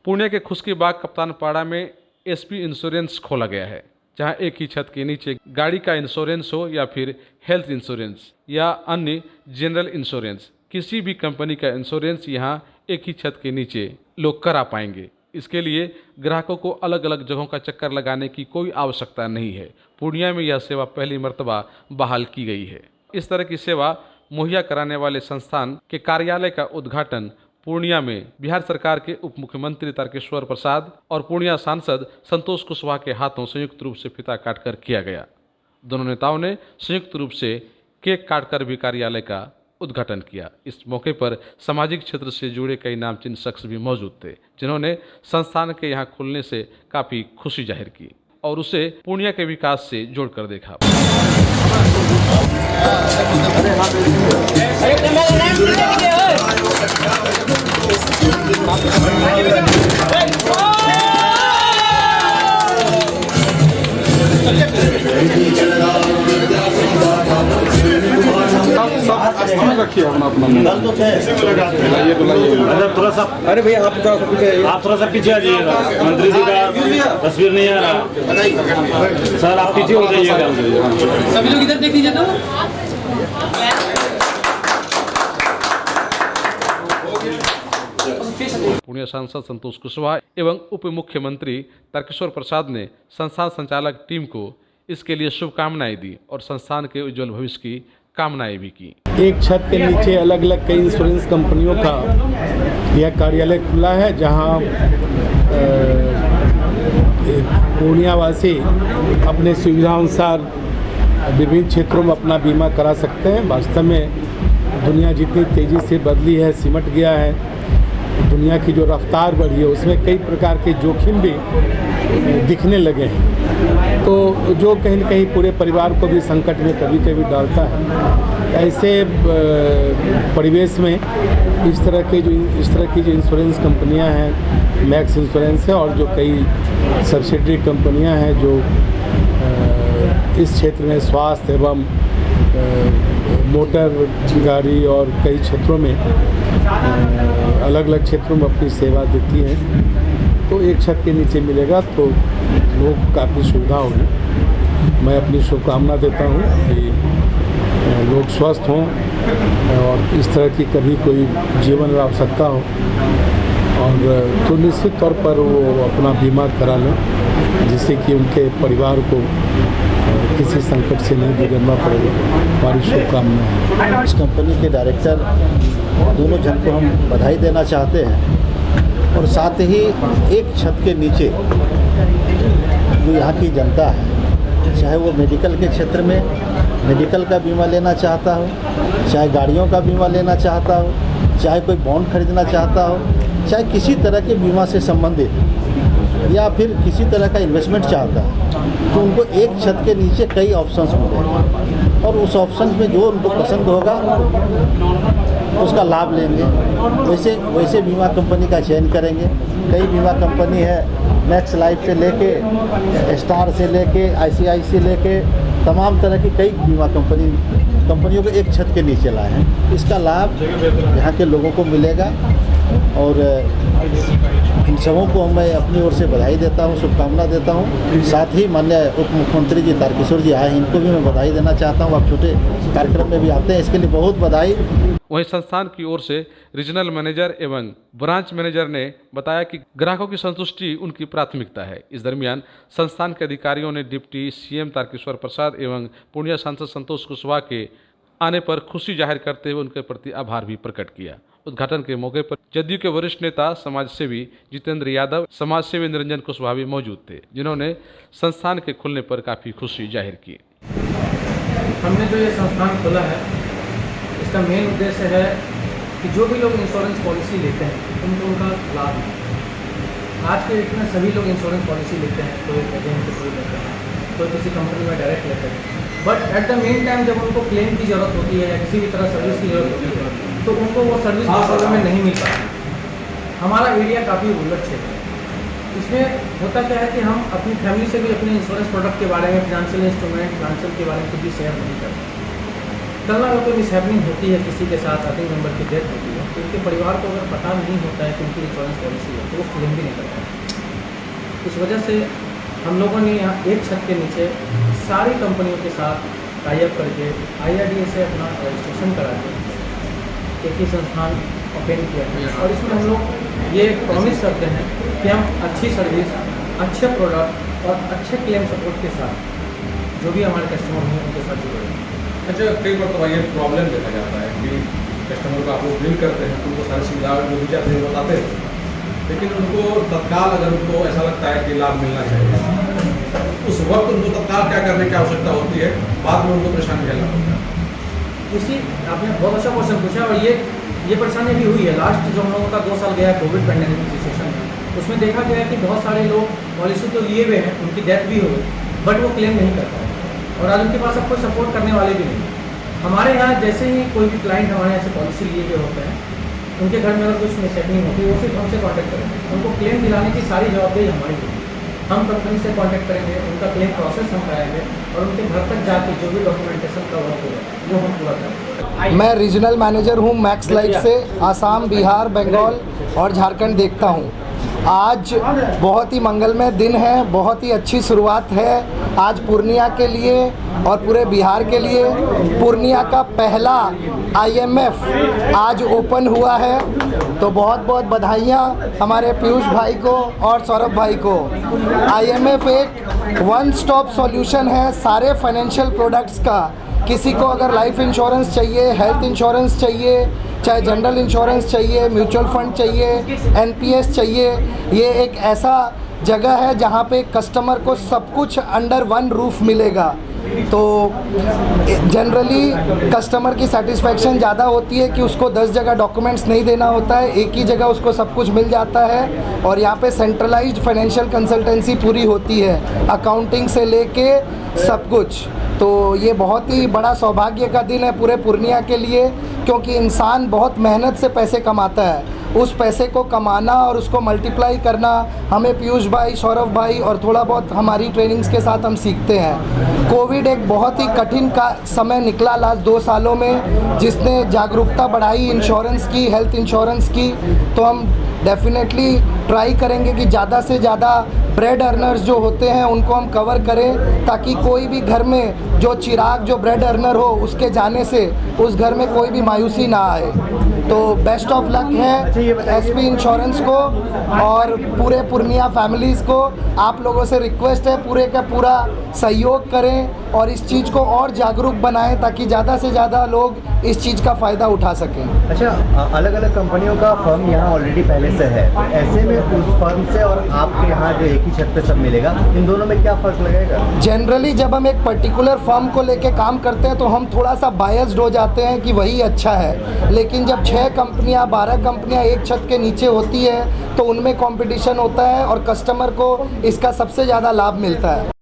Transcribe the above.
पुणे के खुशकीबाग कप्तानपाड़ा में SP insurance खोला गया है, जहां एक ही छत के नीचे गाड़ी का इंश्योरेंस हो या फिर हेल्थ इंश्योरेंस या अन्य जनरल इंश्योरेंस, किसी भी कंपनी का इंश्योरेंस यहां एक ही छत के नीचे लोग करा पाएंगे। इसके लिए ग्राहकों को अलग अलग जगहों का चक्कर लगाने की कोई आवश्यकता नहीं है। पूर्णिया में यह सेवा पहली मर्तबा बहाल की गई है। इस तरह की सेवा मुहैया कराने वाले संस्थान के कार्यालय का उद्घाटन पूर्णिया में बिहार सरकार के उप मुख्यमंत्री तारकेश्वर प्रसाद और पूर्णिया सांसद संतोष कुशवाहा के हाथों संयुक्त रूप से फीता काटकर किया गया। दोनों नेताओं ने संयुक्त रूप से केक काटकर भी कार्यालय का उद्घाटन किया। इस मौके पर सामाजिक क्षेत्र से जुड़े कई नामचीन शख्स भी मौजूद थे, जिन्होंने संस्थान के यहाँ खुलने से काफी खुशी जाहिर की और उसे पूर्णिया के विकास से जोड़कर देखा। रखिए थोड़ा सा, अरे भैया आप थोड़ा सा पीछे आ जाइएगा, मंत्री जी का तस्वीर नहीं आ रहा। सर आप पीछे हो जाइएगा, सभी लोग इधर देख लीजिए। तो पूर्णिया सांसद संतोष कुशवाहा एवं उप मुख्यमंत्री तारकेश्वर प्रसाद ने संस्थान संचालक टीम को इसके लिए शुभकामनाएं दी और संस्थान के उज्जवल भविष्य की कामनाएं भी की। एक छत के नीचे अलग अलग कई इंश्योरेंस कंपनियों का यह कार्यालय खुला है, जहां पूर्णिया वासी अपने सुविधानुसार विभिन्न क्षेत्रों में अपना बीमा करा सकते हैं। वास्तव में दुनिया जितनी तेज़ी से बदली है, सिमट गया है, दुनिया की जो रफ्तार बढ़ी है उसमें कई प्रकार के जोखिम भी दिखने लगे हैं, तो जो कहीं न कहीं पूरे परिवार को भी संकट में कभी कभी डालता है। ऐसे परिवेश में इस तरह की जो इंश्योरेंस कंपनियां हैं, मैक्स इंश्योरेंस है और जो कई सब्सिडरी कंपनियां हैं जो इस क्षेत्र में स्वास्थ्य एवं मोटर गाड़ी और कई क्षेत्रों में अलग अलग क्षेत्रों में अपनी सेवा देती हैं, तो एक छत के नीचे मिलेगा तो लोग काफ़ी सुविधा होगी। मैं अपनी शुभकामना देता हूँ कि लोग स्वस्थ हों और इस तरह की कभी कोई जीवन में आवश्यकता हो और तो निश्चित तौर पर वो अपना बीमा करा लें, जिससे कि उनके परिवार को किसी संकट से नहीं गुजरना पड़ेगा। हमारी शुभकामनाएं हैं। इस कंपनी के डायरेक्टर दोनों जन को हम बधाई देना चाहते हैं और साथ ही एक छत के नीचे जो यहाँ की जनता है, चाहे वो मेडिकल के क्षेत्र में मेडिकल का बीमा लेना चाहता हो, चाहे गाड़ियों का बीमा लेना चाहता हो, चाहे कोई बॉन्ड खरीदना चाहता हो, चाहे किसी तरह के बीमा से संबंधित या फिर किसी तरह का इन्वेस्टमेंट चाहता है, तो उनको एक छत के नीचे कई ऑप्शंस मिलेंगे और उस ऑप्शंस में जो उनको पसंद होगा उसका लाभ लेंगे। वैसे बीमा कंपनी का चयन करेंगे। कई बीमा कंपनी है, मैक्स लाइफ से लेके स्टार से लेके ICICI से लेके तमाम तरह की कई बीमा कंपनियों को एक छत के नीचे लाए हैं। इसका लाभ यहाँ के लोगों को मिलेगा और इन सबों को मैं अपनी ओर से बधाई देता हूँ, शुभकामना देता हूँ। साथ ही माननीय उप मुख्यमंत्री जी तारकेश्वर जी आए हैं, इनको भी मैं बधाई देना चाहता हूँ। आप छोटे कार्यक्रम में भी आते हैं, इसके लिए बहुत बधाई। वहीं संस्थान की ओर से रीजनल मैनेजर एवं ब्रांच मैनेजर ने बताया कि ग्राहकों की संतुष्टि उनकी प्राथमिकता है। इस दरमियान संस्थान के अधिकारियों ने डिप्टी CM तारकेश्वर प्रसाद एवं पूर्णिया सांसद संतोष कुशवाहा के आने पर खुशी जाहिर करते हुए उनके प्रति आभार भी प्रकट किया। उद्घाटन के मौके पर जदयू के वरिष्ठ नेता समाजसेवी जितेंद्र यादव, समाजसेवी निरंजन कुशवाहा भी मौजूद थे, जिन्होंने संस्थान के खुलने पर काफ़ी खुशी जाहिर की। हमने जो ये संस्थान खोला है, इसका मेन उद्देश्य है कि जो भी लोग इंश्योरेंस पॉलिसी लेते हैं उनको उनका लाभ है। आज के डेट में सभी लोग इंश्योरेंस पॉलिसी लेते हैं, कोई एजेंट के थ्रू लेते हैं, कोई किसी कंपनी में डायरेक्ट लेते हैं, but at the main time जब उनको क्लेम की ज़रूरत होती है या किसी भी तरह सर्विस की ज़रूरत होती है तो उनको वो सर्विस प्रॉब्लम में नहीं मिल पाती। हमारा एरिया काफ़ी रूरल क्षेत्र है। इसमें होता क्या है कि हम अपनी फैमिली से भी अपने इंश्योरेंस प्रोडक्ट के बारे में, फिनेंशियल इंस्ट्रूमेंट, फाइनेंशियल के बारे में कुछ भी शेयर नहीं करते। कल अगर कोई मिसहैपनिंग होती है, किसी के साथ अर्निंग मेंबर की डेथ होती है, तो तो उनके परिवार को अगर पता नहीं होता है कि उनकी इंश्योरेंस पॉलिसी है तो वो क्लेम भी नहीं कर पाते। इस वजह से हम लोगों ने यहाँ एक छत के नीचे सारी कंपनियों के साथ टाई अप करके IRDA से अपना रजिस्ट्रेशन करा के एक ही संस्थान ओपन किया है। और इसमें हम लोग ये प्रॉमिस करते हैं कि हम अच्छी सर्विस, अच्छे प्रोडक्ट और अच्छे क्लेम सपोर्ट के साथ जो भी हमारे कस्टमर हैं उनके साथ जुड़े हैं। अच्छा, कई बार तो ये प्रॉब्लम देखा जाता है कि कस्टमर को आप लोग बिल करते हैं, उनको सारी सुविधाएं जो भी चाहते हैं बताते हैं, लेकिन उनको तत्काल अगर उनको ऐसा लगता है कि लाभ मिलना चाहिए, उस वक्त उनको तत्काल क्या करने की आवश्यकता होती है, बाद में उनको परेशान झेलना पड़ता है। इसी आपने बहुत अच्छा क्वेश्चन पूछा। और ये परेशानी भी हुई है। लास्ट जो हम लोगों का 2 साल गया है कोविड पैंडेमिक सिचुएशन में, उसमें देखा गया है कि बहुत सारे लोग पॉलिसी तो लिए हुए हैं, उनकी डेथ भी हो गई, बट वो क्लेम नहीं कर पाए और आज उनके पास अब कोई सपोर्ट करने वाले भी नहीं। हमारे यहाँ जैसे ही कोई भी क्लाइंट हमारे यहाँ से पॉलिसी लिए हुए होते हैं, उनके घर में अगर कुछ मिसहैपनिंग होती है वो सिर्फ हमसे कॉन्टैक्ट करेंगे, उनको क्लेम दिलाने की सारी जवाबदेही हमारी होगी। हम कंपनी से कॉन्टैक्ट करेंगे, उनका क्लेम प्रोसेस हम कराएंगे और उनके घर तक जाके जो भी डॉक्यूमेंटेशन का वर्क होगा वो हम पूरा करेंगे। मैं रीजनल मैनेजर हूँ मैक्स लाइफ से। आसाम, बिहार, बंगाल और झारखंड देखता हूँ। आज बहुत ही मंगलमय दिन है, बहुत ही अच्छी शुरुआत है आज पूर्णिया के लिए और पूरे बिहार के लिए। पूर्णिया का पहला IMF आज ओपन हुआ है, तो बहुत बहुत बधाइयाँ हमारे पीयूष भाई को और सौरभ भाई को। IMF एक वन स्टॉप सॉल्यूशन है सारे फाइनेंशियल प्रोडक्ट्स का। किसी को अगर लाइफ इंश्योरेंस चाहिए, हेल्थ इंश्योरेंस चाहिए, चाहे जनरल इंश्योरेंस चाहिए, म्यूचुअल फंड चाहिए, NPS चाहिए, ये एक ऐसा जगह है जहाँ पे कस्टमर को सब कुछ अंडर वन रूफ मिलेगा। तो जनरली कस्टमर की सेटिस्फेक्शन ज़्यादा होती है कि उसको 10 जगह डॉक्यूमेंट्स नहीं देना होता है, एक ही जगह उसको सब कुछ मिल जाता है। और यहाँ पे सेंट्रलाइज्ड फाइनेंशियल कंसल्टेंसी पूरी होती है, अकाउंटिंग से लेके सब कुछ। तो ये बहुत ही बड़ा सौभाग्य का दिन है पूरे पूर्णिया के लिए, क्योंकि इंसान बहुत मेहनत से पैसे कमाता है। उस पैसे को कमाना और उसको मल्टीप्लाई करना हमें पीयूष भाई, सौरभ भाई और थोड़ा बहुत हमारी ट्रेनिंग्स के साथ हम सीखते हैं। कोविड एक बहुत ही कठिन का समय निकला लास्ट 2 सालों में, जिसने जागरूकता बढ़ाई इंश्योरेंस की, हेल्थ इंश्योरेंस की। तो हम डेफिनेटली ट्राई करेंगे कि ज़्यादा से ज़्यादा ब्रेड अर्नर्स जो होते हैं उनको हम कवर करें, ताकि कोई भी घर में जो चिराग जो ब्रेड अर्नर हो उसके जाने से उस घर में कोई भी मायूसी ना आए। तो बेस्ट ऑफ लक है SP इंश्योरेंस को और पूरे पूर्णिया फैमिलीज़ को। आप लोगों से रिक्वेस्ट है पूरे का पूरा सहयोग करें और इस चीज़ को और जागरूक बनाएं, ताकि ज़्यादा से ज़्यादा लोग इस चीज़ का फ़ायदा उठा सकें। अच्छा, अलग अलग कंपनियों का फर्म यहाँ ऑलरेडी पहले से है, तो ऐसे में उस फर्म से और आपके यहाँ जो एक ही छत पे सब मिलेगा, इन दोनों में क्या फ़र्क लगेगा? जनरली जब हम एक पर्टिकुलर फर्म को लेके काम करते हैं तो हम थोड़ा सा बायस्ड हो जाते हैं कि वही अच्छा है, लेकिन जब 6 कंपनियाँ 12 कंपनियाँ एक छत के नीचे होती है तो उनमें कंपटीशन होता है और कस्टमर को इसका सबसे ज़्यादा लाभ मिलता है।